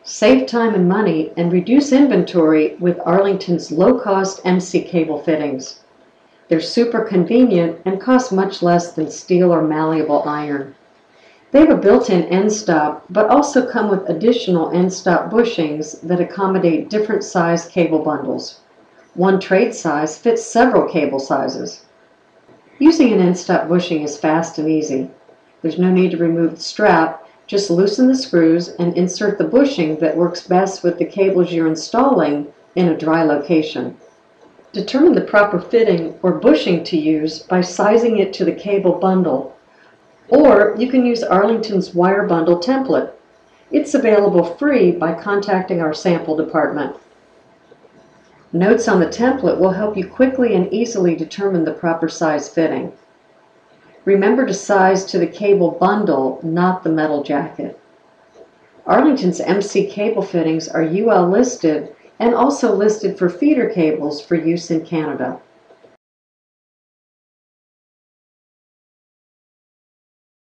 Save time and money and reduce inventory with Arlington's low-cost MC cable fittings. They're super convenient and cost much less than steel or malleable iron. They have a built-in end stop, but also come with additional end stop bushings that accommodate different size cable bundles. One trade size fits several cable sizes. Using an end stop bushing is fast and easy. There's no need to remove the strap. Just loosen the screws and insert the bushing that works best with the cables you're installing in a dry location. Determine the proper fitting or bushing to use by sizing it to the cable bundle, or you can use Arlington's wire bundle template. It's available free by contacting our sample department. Notes on the template will help you quickly and easily determine the proper size fitting. Remember to size to the cable bundle, not the metal jacket. Arlington's MC cable fittings are UL listed and also listed for feeder cables for use in Canada.